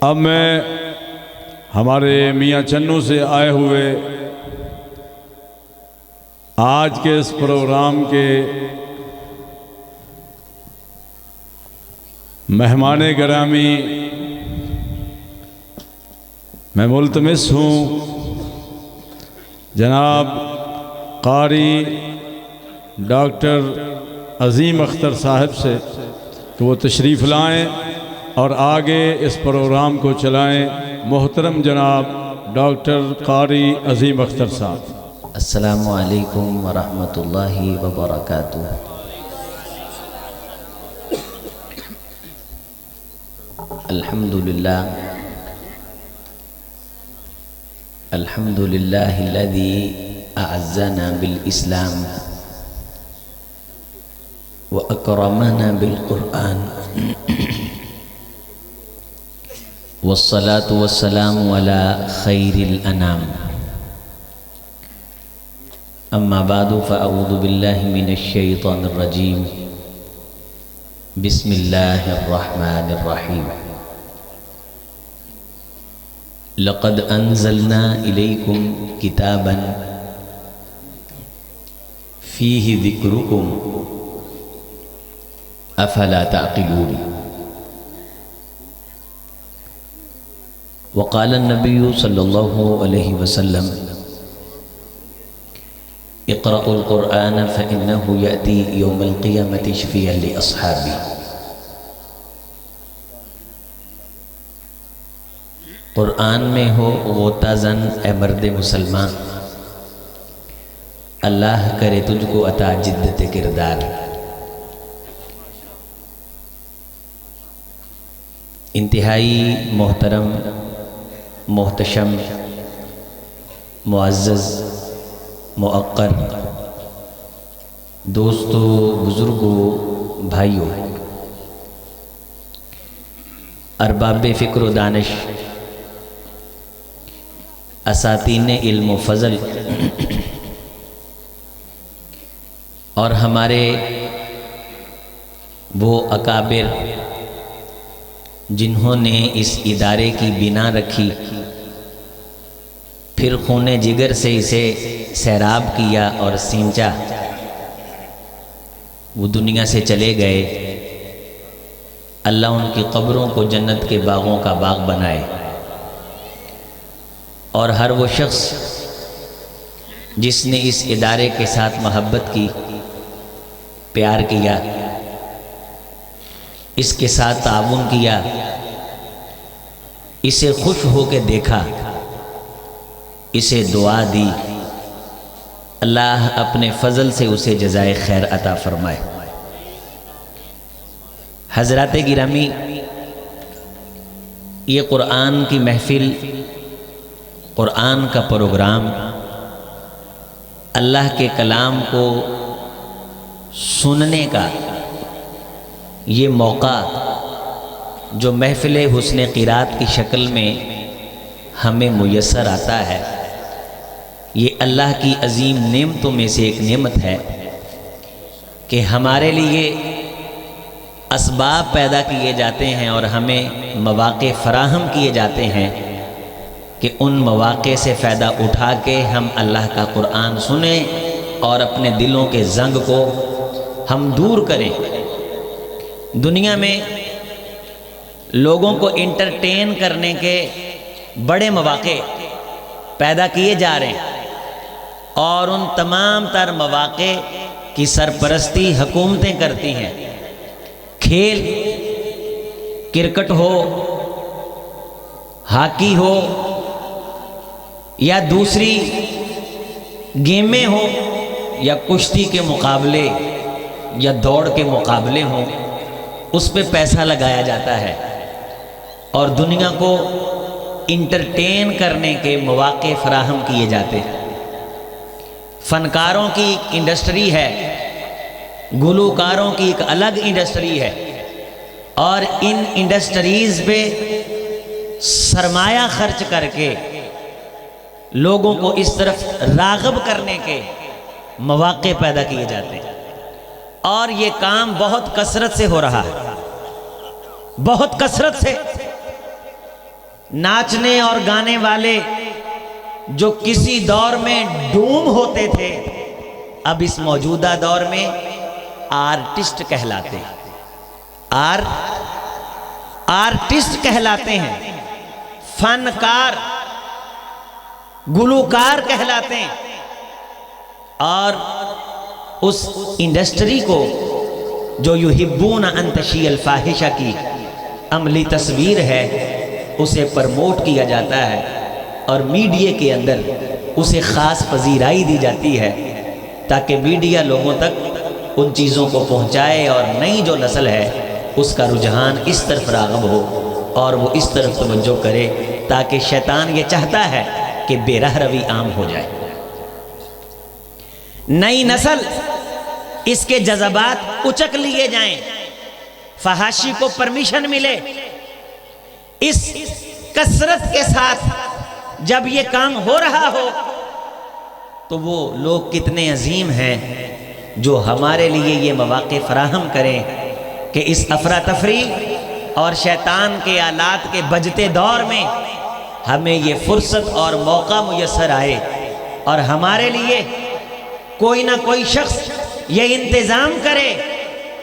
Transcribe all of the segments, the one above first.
اب میں ہمارے میاں چنو سے آئے ہوئے آج کے اس پروگرام کے مہمان گرامی میں ملتمس ہوں جناب قاری ڈاکٹر عظیم اختر صاحب سے کہ وہ تشریف لائیں اور آگے اس پروگرام کو چلائیں۔ محترم جناب ڈاکٹر قاری عظیم اختر صاحب۔ السلام علیکم ورحمۃ اللہ وبرکاتہ۔ الحمدللہ الذی اعزنا بالاسلام واکرمنا بالقرآن والصلاة والسلام على خیر الانام، اما بعد فاعوذ باللہ من الشیطان الرجیم، بسم اللہ الرحمن الرحیم۔ لقد انزلنا الیکم کتابا فیہ ذکرکم افلا تعقلون۔ وقال النبی صلی اللہ علیہ وسلم اقرأوا القرآن فإنه يأتي يوم القيامة شفيعا لأصحابه۔ قرآن میں ہو غوطہ زن اے مرد مسلمان، اللہ کرے تجھ کو عطا جدت کردار۔ انتہائی محترم، محتشم، معزز، موقر دوستو، بزرگوں، بھائیوں، ارباب فکر و دانش، اساتین علم و فضل اور ہمارے وہ اکابر جنہوں نے اس ادارے کی بنا رکھی، پھر خون جگر سے اسے سیراب کیا اور سینچا، وہ دنیا سے چلے گئے۔ اللہ ان کی قبروں کو جنت کے باغوں کا باغ بنائے، اور ہر وہ شخص جس نے اس ادارے کے ساتھ محبت کی، پیار کیا، اس کے ساتھ تعاون کیا، اسے خوش ہو کے دیکھا، اسے دعا دی، اللہ اپنے فضل سے اسے جزائے خیر عطا فرمائے۔ حضرات گرامی، یہ قرآن کی محفل، قرآن کا پروگرام، اللہ کے کلام کو سننے کا یہ موقع جو محفل حسن قرات کی شکل میں ہمیں میسر آتا ہے، یہ اللہ کی عظیم نعمتوں میں سے ایک نعمت ہے کہ ہمارے لیے اسباب پیدا کیے جاتے ہیں اور ہمیں مواقع فراہم کیے جاتے ہیں کہ ان مواقع سے فائدہ اٹھا کے ہم اللہ کا قرآن سنیں اور اپنے دلوں کے زنگ کو ہم دور کریں۔ دنیا میں لوگوں کو انٹرٹین کرنے کے بڑے مواقع پیدا کیے جا رہے ہیں، اور ان تمام تر مواقع کی سرپرستی حکومتیں کرتی ہیں۔ کھیل، کرکٹ ہو، ہاکی ہو، یا دوسری گیمیں ہو، یا کشتی کے مقابلے یا دوڑ کے مقابلے ہوں، اس پہ پیسہ لگایا جاتا ہے اور دنیا کو انٹرٹین کرنے کے مواقع فراہم کیے جاتے ہیں۔ فنکاروں کی ایک انڈسٹری ہے، گلوکاروں کی ایک الگ انڈسٹری ہے، اور ان انڈسٹریز پہ سرمایہ خرچ کر کے لوگوں کو اس طرف راغب کرنے کے مواقع پیدا کیے جاتے ہیں، اور یہ کام بہت کثرت سے ہو رہا ہے، بہت کثرت سے۔ ناچنے اور گانے والے جو کسی دور میں ڈوم ہوتے تھے، اب اس موجودہ دور میں آرٹسٹ کہلاتے ہیں، آرٹسٹ کہلاتے ہیں، فنکار، گلوکار کہلاتے ہیں۔ اور اس انڈسٹری کو جو یحبون ان تشیع الفاحشہ کی عملی تصویر ہے، اسے پرموٹ کیا جاتا ہے اور میڈیا کے اندر اسے خاص پذیرائی دی جاتی ہے تاکہ میڈیا لوگوں تک ان چیزوں کو پہنچائے اور نئی جو نسل ہے اس کا رجحان اس طرف راغب ہو اور وہ اس طرف توجہ کرے، تاکہ شیطان یہ چاہتا ہے کہ بے رہ روی عام ہو جائے، نئی نسل اس کے جذبات اچک لیے جائیں، فحاشی کو پرمیشن ملے۔ اس کثرت کے ساتھ جب یہ کام ہو رہا ہو تو وہ لوگ کتنے عظیم ہیں جو ہمارے لیے یہ مواقع فراہم کریں کہ اس افراتفری اور شیطان کے آلات کے بجتے دور میں ہمیں یہ فرصت اور موقع میسر آئے اور ہمارے لیے کوئی نہ کوئی شخص یہ انتظام کرے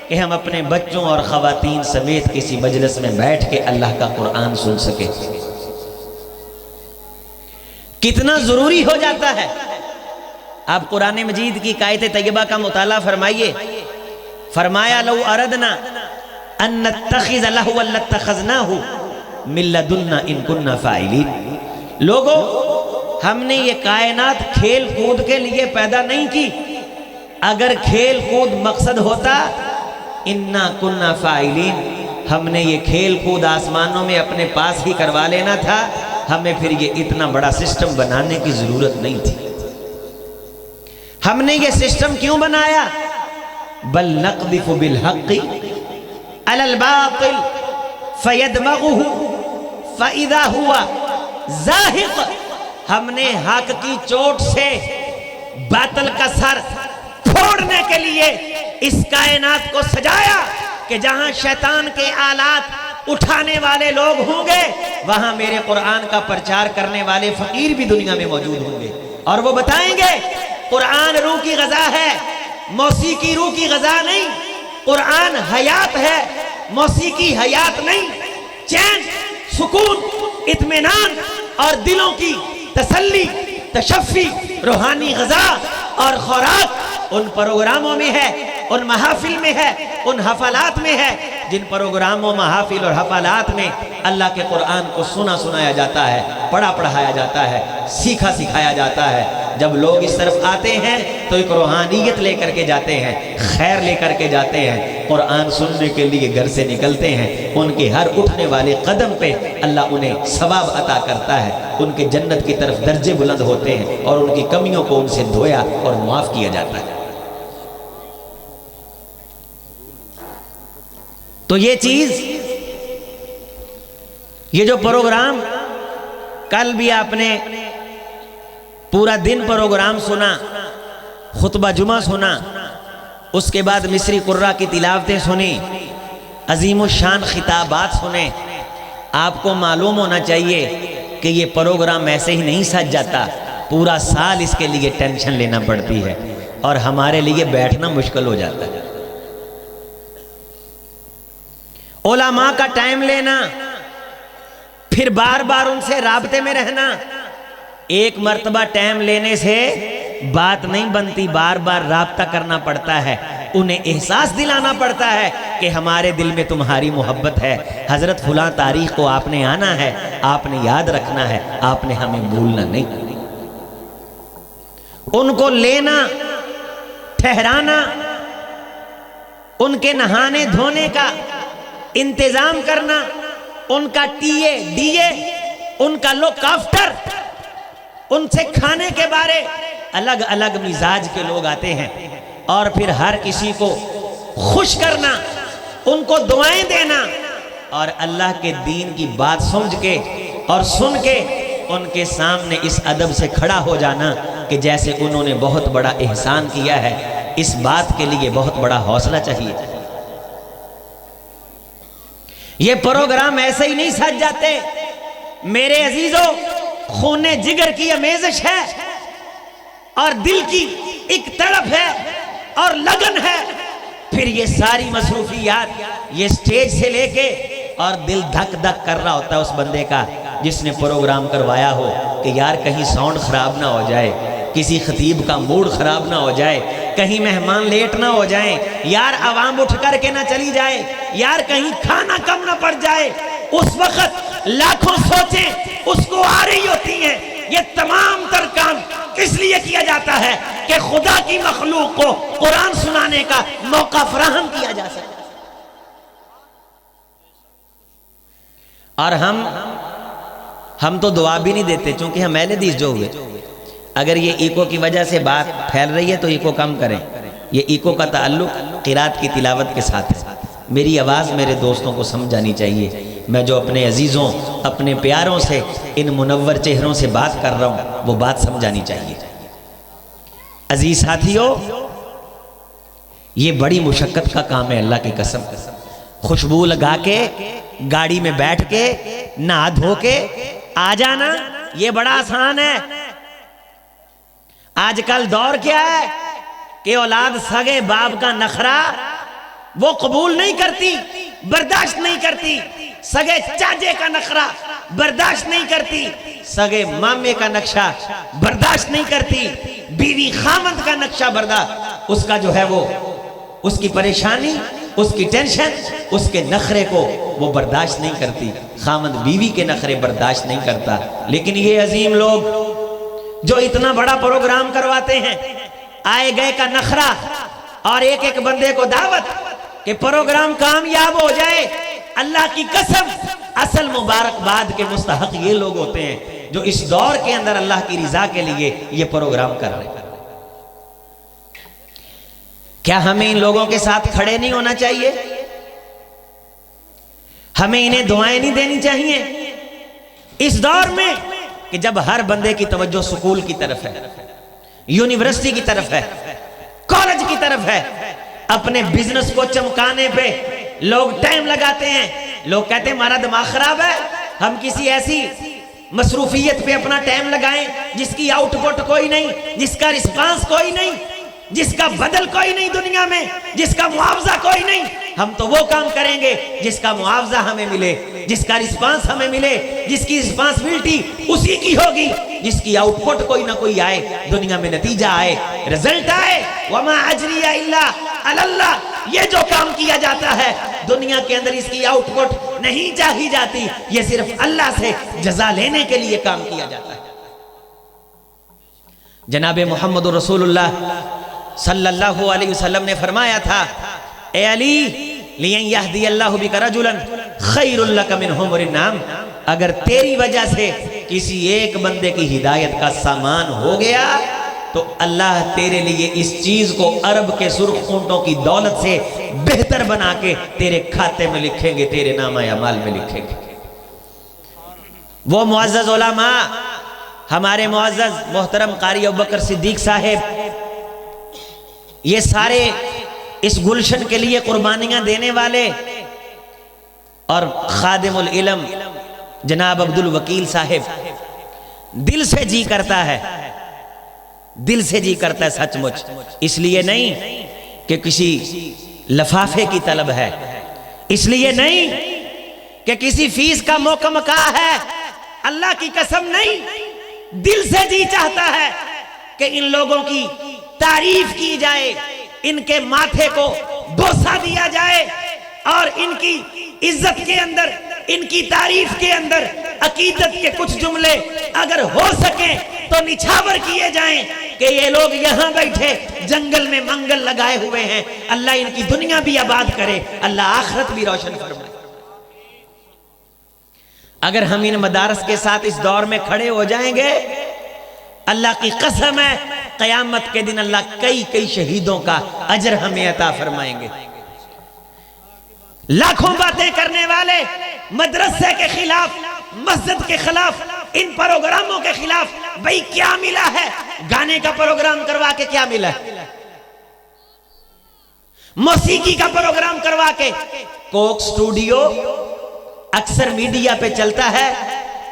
کہ ہم اپنے بچوں اور خواتین سمیت کسی مجلس میں بیٹھ کے اللہ کا قرآن سن سکیں۔ کتنا ضروری ہو جاتا ہے۔ آپ قرآن مجید کی آیت طیبہ کا مطالعہ فرمائیے، فرمایا لو اردنا ان نتخذ لہوا لاتخذناہ من لدنا ان کننا فاعلین۔ لوگوں، ہم نے یہ کائنات کھیل کود کے لیے پیدا نہیں کی، اگر کھیل کود مقصد ہوتا انا کننا فاعلین، ہم نے یہ کھیل کود آسمانوں میں اپنے پاس ہی کروا لینا تھا، ہمیں پھر یہ اتنا بڑا سسٹم بنانے کی ضرورت نہیں تھی۔ ہم نے یہ سسٹم کیوں بنایا؟ بل نقذف بالحق علی الباطل فیدمغہ فاذا ہوا زاہق۔ ہم نے حق کی چوٹ سے باطل کا سر پھوڑنے کے لیے اس کائنات کو سجایا کہ جہاں شیطان کے آلات اٹھانے والے لوگ ہوں گے وہاں میرے قرآن کا پرچار کرنے والے فقیر بھی دنیا میں موجود ہوں گے، اور وہ بتائیں گے قرآن روح کی غذا ہے، موسیقی روح کی غذا نہیں، قرآن حیات ہے، موسیقی حیات نہیں۔ چین، سکون، اطمینان اور دلوں کی تسلی، تشفی، روحانی غذا اور خوراک ان پروگراموں میں ہے، ان محافل میں ہے، ان حفلات میں ہے جن پروگراموں، محافل اور حفلات میں اللہ کے قرآن کو سنا سنایا جاتا ہے، پڑھا پڑھایا جاتا ہے، سیکھا سکھایا جاتا ہے۔ جب لوگ اس طرف آتے ہیں تو ایک روحانیت لے کر کے جاتے ہیں، خیر لے کر کے جاتے ہیں، قرآن سننے کے لیے گھر سے نکلتے ہیں، ان کے ہر اٹھنے والے قدم پہ اللہ انہیں ثواب عطا کرتا ہے، ان کے جنت کی طرف درجے بلند ہوتے ہیں اور ان کی کمیوں کو ان سے دھویا اور معاف کیا جاتا ہے۔ تو یہ چیز، یہ جو پروگرام، کل بھی آپ نے پورا دن پروگرام سنا، خطبہ جمعہ سنا، اس کے بعد مصری قرہ کی تلاوتیں سنی، عظیم الشان خطابات سنے۔ آپ کو معلوم ہونا چاہیے کہ یہ پروگرام ایسے ہی نہیں سج جاتا، پورا سال اس کے لیے ٹینشن لینا پڑتی ہے اور ہمارے لیے بیٹھنا مشکل ہو جاتا ہے۔ علماء کا ٹائم لینا، پھر بار بار ان سے رابطے میں رہنا، ایک مرتبہ ٹائم لینے سے بات نہیں بنتی، بار بار رابطہ کرنا پڑتا ہے، انہیں احساس دلانا پڑتا ہے کہ ہمارے دل میں تمہاری محبت ہے، حضرت فلاں تاریخ کو آپ نے آنا ہے، آپ نے یاد رکھنا ہے، آپ نے ہمیں بھولنا نہیں۔ ان کو لینا، ٹھہرانا، ان کے نہانے دھونے کا انتظام کرنا، ان کا ٹیے ڈیے، ان کا لک آفٹر، ان سے کھانے کے بارے، الگ الگ مزاج کے لوگ آتے ہیں، اور پھر ہر کسی کو خوش کرنا، ان کو دعائیں دینا، اور اللہ کے دین کی بات سمجھ کے اور سن کے ان کے سامنے اس ادب سے کھڑا ہو جانا کہ جیسے انہوں نے بہت بڑا احسان کیا ہے۔ اس بات کے لیے بہت بڑا حوصلہ چاہیے۔ یہ پروگرام ایسے ہی نہیں سج جاتے، میرے عزیزو خون جگر کی امیزش ہے اور دل کی ایک تڑپ ہے اور لگن ہے، پھر یہ ساری مصروفیات یہ سٹیج سے لے کے اور دل دھک دھک کر رہا ہوتا ہے اس بندے کا جس نے پروگرام کروایا ہو کہ یار کہیں ساؤنڈ خراب نہ ہو جائے، کسی خطیب کا موڈ خراب نہ ہو جائے، کہیں مہمان لیٹ نہ ہو جائیں، یار عوام اٹھ کر کے نہ چلی جائے، یار کہیں کھانا کم نہ پڑ جائے۔ اس وقت لاکھوں سوچیں اس کو آ رہی ہوتی ہیں۔ یہ تمام تر کام اس لیے کیا جاتا ہے کہ خدا کی مخلوق کو قرآن سنانے کا موقع فراہم کیا جا سکے۔ اور ہم تو دعا بھی نہیں دیتے، چونکہ ہم اہل حدیث جو ہوئے، اگر یہ ایکو کی وجہ سے بات پھیل رہی ہے تو ایکو کم کریں۔ یہ ایکو کا تعلق قرات کی تلاوت کے ساتھ ہے۔ میری آواز میرے دوستوں کو سمجھ جانی چاہیے۔ میں جو اپنے عزیزوں اپنے پیاروں سے ان منور چہروں سے بات کر رہا ہوں وہ بات سمجھانی چاہیے۔ عزیز ساتھیو، یہ بڑی مشقت کا کام ہے، اللہ کی قسم۔ خوشبو لگا کے گاڑی میں بیٹھ کے نہا دھو کے آ جانا یہ بڑا آسان ہے۔ آج کل دور کیا ہے کہ اولاد سگے باپ کا نخرا وہ قبول نہیں کرتی، برداشت نہیں کرتی، سگے چاچے کا نخرا برداشت نہیں کرتی، سگے مامے کا نقشہ برداشت نہیں کرتی، بیوی خامند کا نقشہ برداشت، اس کا جو ہے وہ اس کی پریشانی، اس کی ٹینشن، اس کے نخرے کو وہ برداشت نہیں کرتی۔ خامند بیوی کے نخرے برداشت نہیں کرتا۔ لیکن یہ عظیم لوگ جو اتنا بڑا پروگرام کرواتے ہیں، آئے گئے کا نخرہ اور ایک ایک بندے کو دعوت کہ پروگرام کامیاب ہو جائے، اللہ کی قسم اصل مبارکباد کے مستحق یہ لوگ ہوتے ہیں جو اس دور کے اندر اللہ کی رضا کے لیے یہ پروگرام کر رہے ہیں۔ کیا ہمیں ان لوگوں کے ساتھ کھڑے نہیں ہونا چاہیے؟ ہمیں انہیں دعائیں نہیں دینی چاہیے اس دور میں کہ جب ہر بندے کی توجہ سکول کی طرف ہے، یونیورسٹی کی طرف ہے، کالج کی طرف ہے، اپنے بزنس کو چمکانے پہ لوگ ٹائم لگاتے ہیں۔ لوگ کہتے ہیں ہمارا دماغ خراب ہے، ہم کسی ایسی مصروفیت پہ اپنا ٹائم لگائیں جس کی آؤٹ پٹ کوئی نہیں، جس کا رسپانس کوئی نہیں، جس کا بدل کوئی نہیں دنیا میں، جس کا معاوضہ کوئی نہیں۔ ہم تو وہ کام کریں گے جس کا معاوضہ ہمیں ملے، جس کا رسپانس ہمیں ملے، جس کی رسپانسبلٹی اسی کی ہوگی، جس کی آؤٹ پٹ کوئی نہ کوئی آئے، دنیا میں نتیجہ آئے، رزلٹ آئے۔ وَمَا أَجْرِيَ إِلَّا عَلَى اللَّهِ، یہ جو کام کیا جاتا ہے دنیا کے اندر اس کی آؤٹ پٹ نہیں چاہی جاتی، یہ صرف اللہ سے جزا لینے کے لیے کام کیا جاتا ہے۔ جناب محمد رسول اللہ صلی اللہ علیہ وسلم نے فرمایا تھا، اے علی لِيَنْ يَهْدِيَ اللَّهُ بِكَ رَجُلًا خَيْرٌ لَكَ مِنْ حُمُرِ النَّعَمِ، اگر تیری وجہ سے کسی ایک بندے کی ہدایت کا سامان ہو گیا تو اللہ تیرے لیے اس چیز کو عرب کے سرخ اونٹوں کی دولت سے بہتر بنا کے تیرے کھاتے میں لکھیں گے، تیرے نامہ اعمال میں لکھیں گے۔ وہ معزز علماء، ہمارے معزز محترم قاری ابوبکر صدیق صاحب، یہ سارے اس گلشن کے لیے قربانیاں دینے والے، اور خادم العلم جناب عبد الوکیل صاحب، دل سے جی کرتا ہے، دل سے جی کرتا ہے سچ مچ، اس لیے نہیں کہ کسی لفافے کی طلب ہے، اس لیے نہیں کہ کسی فیس کا موقع مکا ہے، اللہ کی قسم نہیں، دل سے جی چاہتا ہے کہ ان لوگوں کی تعریف کی جائے، ان کے ماتھے کو بوسہ دیا جائے، اور ان کی عزت کے اندر، ان کی تعریف کے اندر عقیدت کے کچھ جملے اگر ہو سکیں تو نچھاور کیے جائیں کہ یہ لوگ یہاں بیٹھے جنگل میں منگل لگائے ہوئے ہیں، اللہ ان کی دنیا بھی آباد کرے، اللہ آخرت بھی روشن فرمائے۔ اگر ہم ان مدارس کے ساتھ اس دور میں کھڑے ہو جائیں گے، اللہ کی قسم ہے قیامت کے دن اللہ کئی شہیدوں کا اجر ہمیں عطا فرمائیں گے۔ لاکھوں باتیں کرنے والے مدرسے کے خلاف، مسجد کے خلاف، ان پروگراموں کے خلاف، بھئی کیا ملا ہے؟ گانے کا پروگرام کروا کے کیا ملا ہے؟ موسیقی کا پروگرام کروا کے، کوک سٹوڈیو اکثر میڈیا پہ چلتا ہے،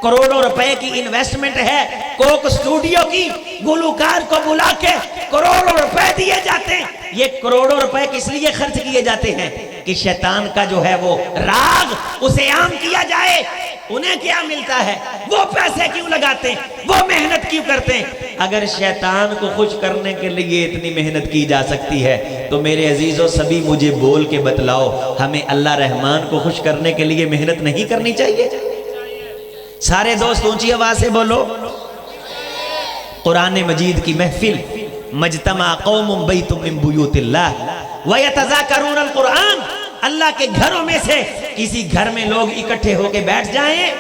کروڑوں روپے کی انویسٹمنٹ ہے، کوک اسٹوڈیو کی گلوکار کو بلا کے کروڑوں روپے دیے جاتے ہیں۔ یہ کروڑوں روپے کس لیے خرچ کیے جاتے ہیں؟ کہ شیطان کا جو ہے وہ راگ اسے عام کیا جائے۔ انہیں کیا ملتا ہے؟ وہ پیسے کیوں لگاتے ہیں؟ وہ محنت کیوں کرتے ہیں؟ اگر شیطان کو خوش کرنے کے لیے اتنی محنت کی جا سکتی ہے تو میرے عزیزوں سبھی مجھے بول کے بتلاؤ، ہمیں اللہ رحمان کو خوش کرنے کے لیے محنت نہیں کرنی چاہیے؟ سارے دوست اونچی آواز سے بولو۔ قرآن مجید کی محفل، مجتمع قوم بیت من بیوت اللہ ویتذاکرون القرآن، اللہ کے گھروں میں سے کسی گھر میں لوگ اکٹھے ہو کے بیٹھ جائیں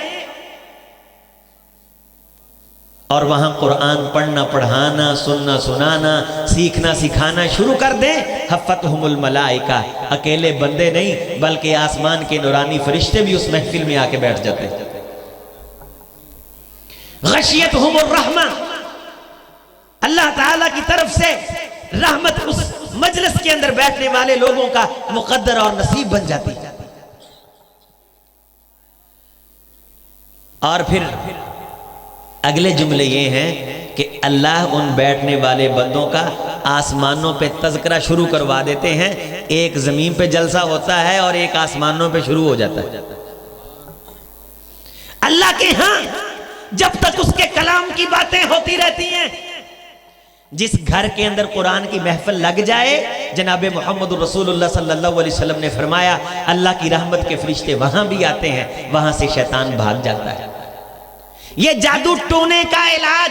اور وہاں قرآن پڑھنا پڑھانا سننا سنانا سیکھنا سکھانا شروع کر دیں، حفتہم الملائکہ، اکیلے بندے نہیں بلکہ آسمان کے نورانی فرشتے بھی اس محفل میں آ کے بیٹھ جاتے ہیں۔ غشیتہم الرحمہ، اللہ تعالیٰ کی طرف سے رحمت اس مجلس کے اندر بیٹھنے والے لوگوں کا مقدر اور نصیب بن جاتی ہے۔ اور پھر اگلے جملے یہ ہیں کہ اللہ ان بیٹھنے والے بندوں کا آسمانوں پہ تذکرہ شروع کروا دیتے ہیں۔ ایک زمین پہ جلسہ ہوتا ہے اور ایک آسمانوں پہ شروع ہو جاتا ہے۔ اللہ کے ہاں جب تک اس کے کلام کی باتیں ہوتی رہتی ہیں، جس گھر کے اندر قرآن کی محفل لگ جائے، جناب محمد رسول اللہ صلی اللہ علیہ وسلم نے فرمایا اللہ کی رحمت کے فرشتے وہاں بھی آتے ہیں، وہاں سے شیطان بھاگ جاتا ہے۔ یہ جادو ٹونے کا علاج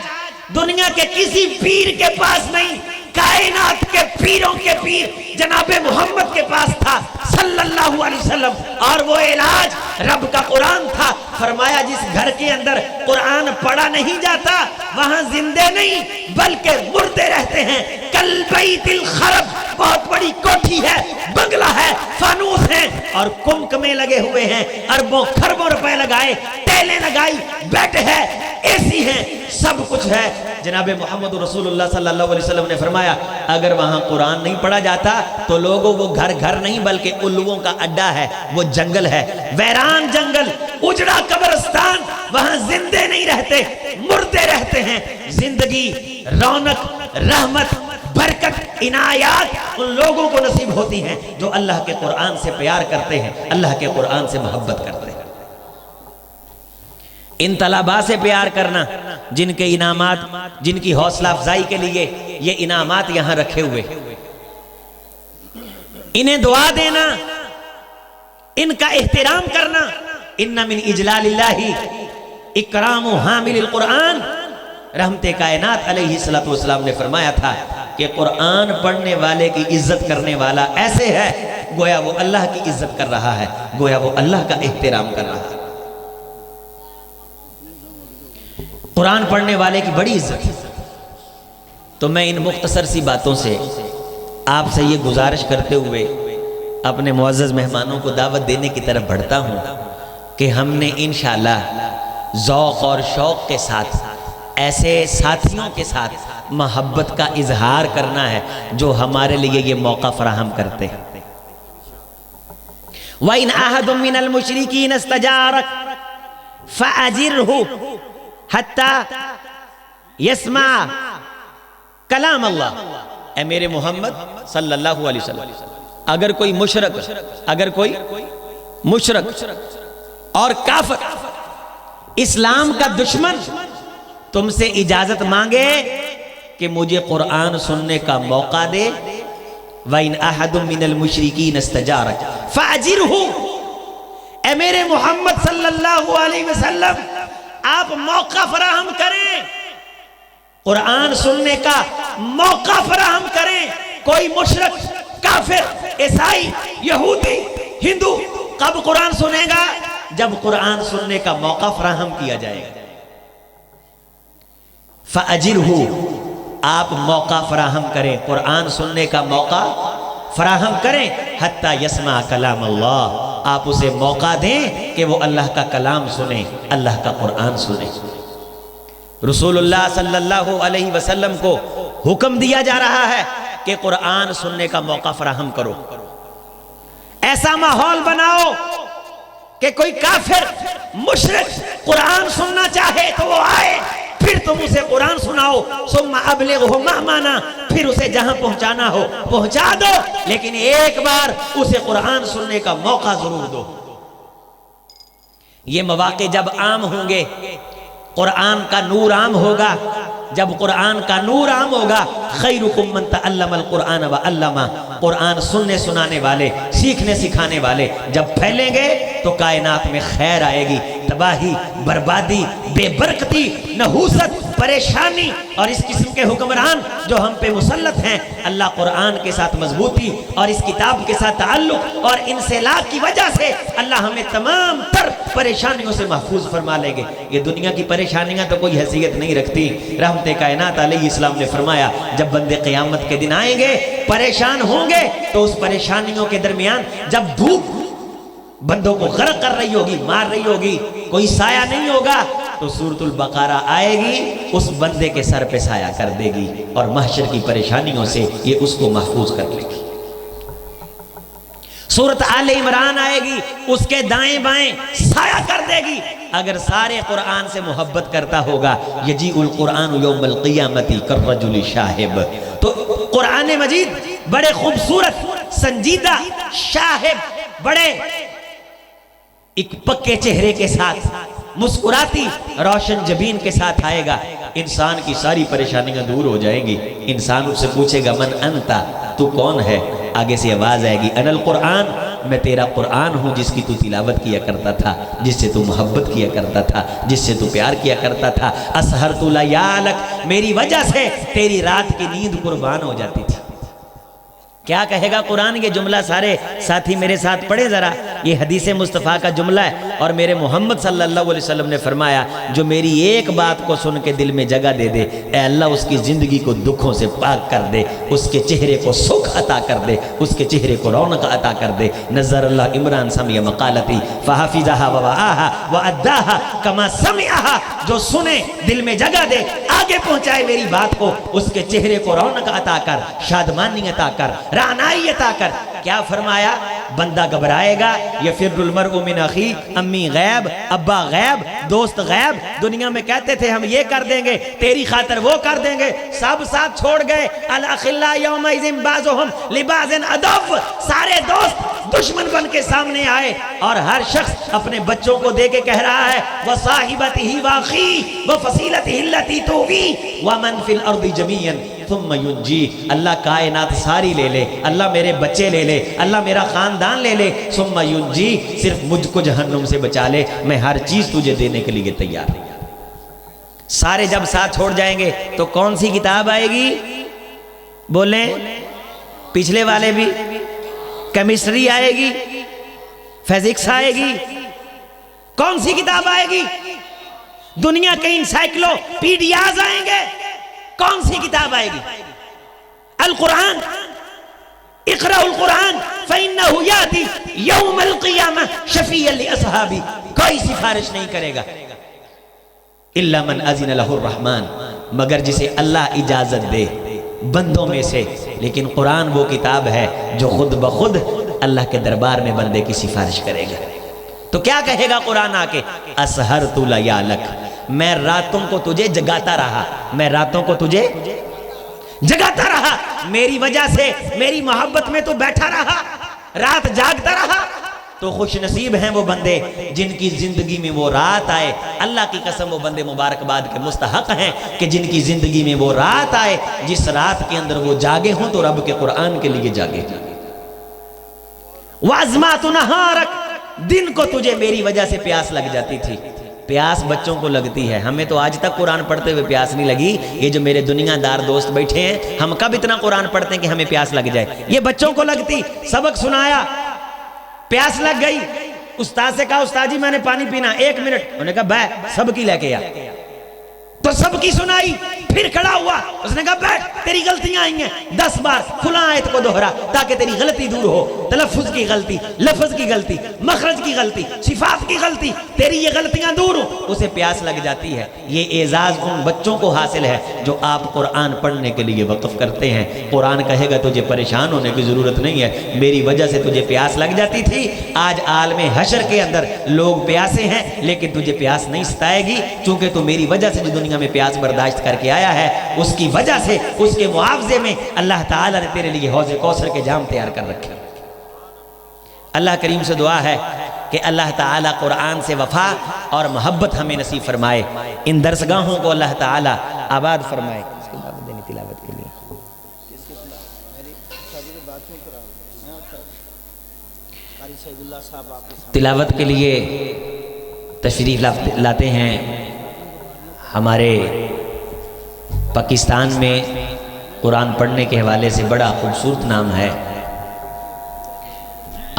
دنیا کے کسی پیر کے پاس نہیں، کائنات کے پیروں کے پیر جناب محمد کے پاس تھا صلی اللہ علیہ وسلم، اور وہ علاج رب کا قرآن تھا۔ فرمایا جس گھر کے اندر قرآن پڑھا نہیں جاتا وہاں زندے نہیں بلکہ مردے رہتے ہیں۔ کل بیت الخرب، بہت بڑی کوٹھی ہے، بنگلہ ہے، فانوس ہیں اور کمکمے لگے ہوئے ہیں، اربوں خربوں روپے لگائے، ٹیلیں لگائی، بیڈ ہے، اے سی ہے، سب کچھ ہے۔ جناب محمد رسول اللہ صلی اللہ علیہ وسلم نے فرمایا اگر وہاں قرآن نہیں پڑھا جاتا تو لوگوں وہ گھر گھر نہیں بلکہ الوؤں کا اڈا ہے، وہ جنگل ہے، ویران جنگل، اجڑا قبرستان، وہاں زندے نہیں رہتے، مردے رہتے ہیں۔ زندگی، رونق، رحمت، برکت، عنایات ان لوگوں کو نصیب ہوتی ہیں جو اللہ کے قرآن سے پیار کرتے ہیں، اللہ کے قرآن سے محبت کرتے ہیں۔ ان طلباء سے پیار کرنا جن کے انعامات، جن کی حوصلہ افزائی کے لیے یہ انعامات یہاں رکھے ہوئے، انہیں دعا دینا، ان کا احترام کرنا۔ ان من اجلال اللہ اکرام حامل القرآن، رحمت کائنات علیہ السلام نے فرمایا تھا کہ قرآن پڑھنے والے کی عزت کرنے والا ایسے ہے گویا وہ اللہ کی عزت کر رہا ہے، گویا وہ اللہ کا احترام کر رہا ہے۔ قرآن پڑھنے والے کی بڑی عزت ہے۔ تو میں ان مختصر سی باتوں سے آپ سے یہ گزارش کرتے ہوئے اپنے معزز مہمانوں کو دعوت دینے کی طرف بڑھتا ہوں کہ ہم نے انشاءاللہ ذوق اور شوق کے ساتھ ایسے ساتھیوں کے ساتھ محبت کا اظہار کرنا ہے جو ہمارے لیے یہ موقع فراہم کرتے ہیں۔ وَإِنْ أَحَدٌ مِّنَ الْمُشْرِكِينَ اسْتَجَارَكَ فَأَجِرْهُ حَتَّى يَسْمَعَ کلام اللہ۔ اے میرے محمد صلی اللہ علیہ وسلم، اگر کوئی مشرک اور کافر، اسلام کا دشمن تم سے اجازت مانگے کہ مجھے قرآن سننے کا موقع دے، وَإِنْ أَحَدٌ مِّنَ الْمُشْرِكِينَ اسْتَجَارَكَ فَأَجِرْهُ۔ اے میرے محمد صلی اللہ علیہ وسلم آپ موقع فراہم کریں، قرآن سننے کا موقع فراہم کریں۔ کوئی مشرک، کافر، عیسائی، یہودی، ہندو کب قرآن سنے گا؟ جب قرآن سننے کا موقع فراہم کیا جائے گا۔ فَأَجِرْهُ، آپ موقع فراہم کریں، قرآن سننے کا موقع فراہم کریں۔ حَتَّى يَسْمَعَ کلام اللہ، آپ اسے موقع دیں کہ وہ اللہ کا کلام سنیں، اللہ کا قرآن سنیں۔ رسول اللہ صلی اللہ علیہ وسلم کو حکم دیا جا رہا ہے کہ قرآن سننے کا موقع فراہم کرو، ایسا ماحول بناؤ کہ کوئی کافر مشرک قرآن سننا چاہے تو وہ آئے، پھر تم اسے قرآن سناؤ، ثم ابلغہ مأمانا، پھر اسے جہاں پہنچانا ہو پہنچا دو، لیکن ایک بار اسے قرآن سننے کا موقع ضرور دو۔ یہ مواقع جب عام ہوں گے، قرآن کا نور عام ہوگا، جب قرآن کا نور عام ہوگا، خیرکم من تعلم القرآن وعلمہ، قرآن سننے سنانے والے، سیکھنے سکھانے والے جب پھیلیں گے تو کائنات میں خیر آئے گی، تباہی، بربادی، بے برکتی، نحوست، پریشانی اور اس قسم کے حکمران جو ہم پہ مسلط ہیں، اللہ قرآن کے ساتھ مضبوطی اور اس کتاب کے ساتھ تعلق اور انسلاک کی وجہ سے اللہ ہمیں تمام تر پریشانیوں سے محفوظ فرما لیں گے۔ یہ دنیا کی پریشانیاں تو کوئی حیثیت نہیں رکھتی۔ رحمت کائنات علیہ السلام نے فرمایا جب بندے قیامت کے دن آئیں گے، پریشان ہوں گے، تو اس پریشانیوں کے درمیان جب دھوپ بندوں کو غرق کر رہی ہوگی، مار رہی ہوگی، کوئی سایہ نہیں ہوگا، تو سورۃ البقرہ آئے گی، اس بندے کے سر پہ سایہ کر دے گی اور محشر کی پریشانیوں سے یہ اس کو محفوظ کر لے گی۔ سورۃ آل عمران آئے گی، اس کے دائیں بائیں سایہ کر دے گی۔ اگر سارے قرآن سے محبت کرتا ہوگا، یجیء القرآن یوم القیامت کالرجل شاہب، تو قرآن مجید بڑے خوبصورت، سنجیدہ، شاہب، بڑے ایک پکے چہرے کے ساتھ، مسکراتی روشن جبین کے ساتھ آئے گا، انسان کی ساری پریشانیاں دور ہو جائیں گی۔ انسان اس سے پوچھے گا من انتا، تو کون ہے؟ آگے سے آواز آئے گی انا القرآن، میں تیرا قرآن ہوں جس کی تو تلاوت کیا کرتا تھا، جس سے تو محبت کیا کرتا تھا، جس سے تو پیار کیا کرتا تھا۔ اسہرت لیالک، میری وجہ سے تیری رات کی نیند قربان ہو جاتی تھی۔ کیا کہے گا قرآن؟ یہ جملہ سارے ساتھی میرے ساتھ پڑھیں ذرا، یہ حدیث مصطفیٰ کا جملہ ہے، اور میرے محمد صلی اللہ علیہ وسلم نے فرمایا جو میری ایک بات کو سن کے دل میں جگہ دے دے، اے اللہ اس کی زندگی کو دکھوں سے پاک کر دے، اس کے چہرے کو سکھ عطا کر دے، اس کے چہرے کو رونق عطا کر دے۔ نظر اللہ عمران سمع مقالتی فحفظھا ووعاھا واداھا کما سمعھا، جو سنے دل میں جگہ دے، آگے پہنچائے میری بات کو، اس کے چہرے کو رونق عطا کر، شادمانی عطا کر، رعنائی عطا کر۔ کیا فرمایا؟ بندہ گھبرائے گا، یفر المرء من اخی، امی غیب، ابا غیب، دوست غیب، دنیا میں کہتے تھے ہم یہ کر دیں گے، تیری خاطر وہ کر دیں گے، سب ساتھ چھوڑ گئے۔ الاخلاء یومئذ بعضهم لبعض عدو، سارے دوست دشمن بن کے سامنے آئے، اور ہر شخص اپنے بچوں کو دے کے کہہ رہا ہے وصاحبتہ واخیہ وفصیلتہ التی تؤویہ ومن فی الارض جمیعا ثم ینجی، اللہ کائنات ساری لے لے، اللہ میرے بچے لے لے، اللہ میرا خاندان لے لے، ثم ینجی، صرف مجھ کو جہنم سے بچا لے، میں ہر چیز تجھے دینے کے لیے تیار ہوں۔ سارے جب ساتھ چھوڑ جائیں گے تو کون سی کتاب آئے گی؟ بولیں پچھلے والے بھی، کیمسٹری آئے گی، فزکس آئے گی، کون سی کتاب آئے گی؟ دنیا کے انسائکلوپیڈیاز آئیں گے، کون سی کتاب آئے گی؟ القرآن، اقرأ القرآن فإنه یأتی یوم القیامہ شفیعا لأصحابی، کوئی سفارش نہیں کرے گا الا من اذن لہ الرحمن، مگر جسے اللہ اجازت دے بندوں میں سے۔ لیکن قرآن وہ کتاب ہے جو خود بخود اللہ کے دربار میں بندے کی سفارش کرے گا۔ تو کیا کہے گا قرآن آ کے؟ اسہرت لیالک، میں راتوں کو تجھے جگاتا رہا، میں راتوں کو تجھے جگاتا رہا، میری وجہ سے میری محبت میں تو بیٹھا رہا، رات جاگتا رہا۔ تو خوش نصیب ہیں وہ بندے جن کی زندگی میں وہ رات آئے، اللہ کی قسم وہ بندے مبارکباد کے مستحق ہیں کہ جن کی زندگی میں وہ رات آئے جس رات کے اندر وہ جاگے ہوں تو رب کے قرآن کے لیے جاگے۔ وَأَزْمَاتُ نَهَارَكَ، دن کو تجھے میری وجہ سے پیاس لگ جاتی تھی۔ پیاس بچوں کو لگتی ہے، ہمیں تو آج تک قرآن پڑھتے ہوئے پیاس نہیں لگی۔ یہ جو میرے دنیا دار دوست بیٹھے ہیں، ہم کب اتنا قرآن پڑھتے ہیں کہ ہمیں پیاس لگ جائے؟ یہ بچوں کو لگتی، سبق سنایا، پیاس لگ گئی، استاد سے کہا استاد جی میں نے پانی پینا، 1 منٹ، انہوں نے کہا بے سب کی لے کے آ، تو سب کی سنائی، پھر کھڑا ہوا، اس نے کہا بیٹھ، تیری غلطیاں آئی ہیں، 10 بار فلاں آیت کو دہرا تاکہ تیری غلطی دور ہو، تلفظ کی غلطی، لفظ کی غلطی، مخرج کی غلطی، صفات کی غلطی، تیری یہ غلطیاں دور ہو۔ اسے پیاس لگ جاتی ہے۔ یہ اعزاز ان بچوں کو حاصل ہے جو آپ قرآن پڑھنے کے لیے وقف کرتے ہیں۔ قرآن کہے گا تجھے پریشان ہونے کی ضرورت نہیں ہے، میری وجہ سے تجھے پیاس لگ جاتی تھی، آج عالم حشر کے اندر لوگ پیاسے ہیں لیکن تجھے پیاس نہیں ستائے گی، چونکہ تو میری وجہ سے جو دنیا میں پیاس برداشت کر کے آیا ہے، اس کی وجہ سے، اس کے معاوضے میں اللہ تعالیٰ نے تیرے لیے حوض کوثر کے جام تیار کر رکھے۔ اللہ کریم سے دعا ہے کہ اللہ تعالیٰ قرآن سے وفا اور محبت ہمیں نصیب فرمائے، ان درسگاہوں کو اللہ تعالیٰ آباد فرمائے۔ اس کی دعوت دینی تلاوت کے لیے تلاوت کے لیے تشریف لاتے ہیں ہمارے پاکستان میں قرآن پڑھنے کے حوالے سے بڑا خوبصورت نام ہے،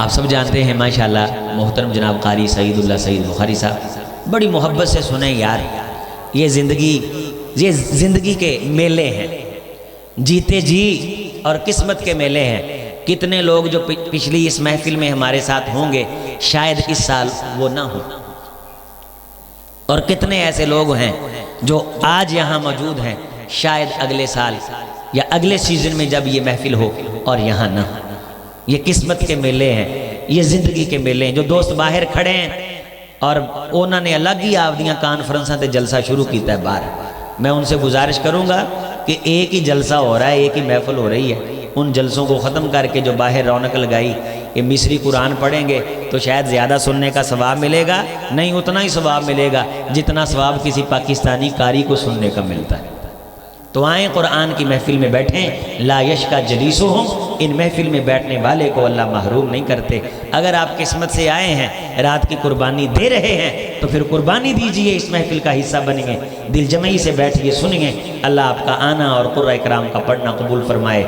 آپ سب جانتے ہیں ماشاءاللہ، محترم جناب قاری سعید اللہ سعید بخاری صاحب، بڑی محبت سے سنیں یار، یہ زندگی کے میلے ہیں، جیتے جی اور قسمت کے میلے ہیں۔ کتنے لوگ جو پچھلی اس محفل میں ہمارے ساتھ ہوں گے شاید اس سال وہ نہ ہوں، اور کتنے ایسے لوگ ہیں جو آج یہاں موجود ہیں شاید اگلے سال یا اگلے سیزن میں جب یہ محفل ہو اور یہاں نہ ہو۔ یہ قسمت کے میلے ہیں، یہ زندگی کے میلے ہیں۔ جو دوست باہر کھڑے ہیں اور انہوں نے الگ ہی آودیاں کانفرنساں تے جلسہ شروع کیتا ہے باہر، میں ان سے گزارش کروں گا کہ ایک ہی جلسہ ہو رہا ہے، ایک ہی محفل ہو رہی ہے، ان جلسوں کو ختم کر کے جو باہر رونق لگائی، یہ مصری قرآن پڑھیں گے تو شاید زیادہ سننے کا ثواب ملے گا، نہیں اتنا ہی ثواب ملے گا جتنا ثواب کسی پاکستانی قاری کو سننے کا ملتا ہے۔ تو آئیں قرآن کی محفل میں بیٹھیں، لا یشکا جلیسہم، ان محفل میں بیٹھنے والے کو اللہ محروم نہیں کرتے۔ اگر آپ قسمت سے آئے ہیں، رات کی قربانی دے رہے ہیں تو پھر قربانی دیجئے، اس محفل کا حصہ بنیں، دل جمعی سے بیٹھئے سنیں، اللہ آپ کا آنا اور قرآن کرام کا پڑھنا قبول فرمائے۔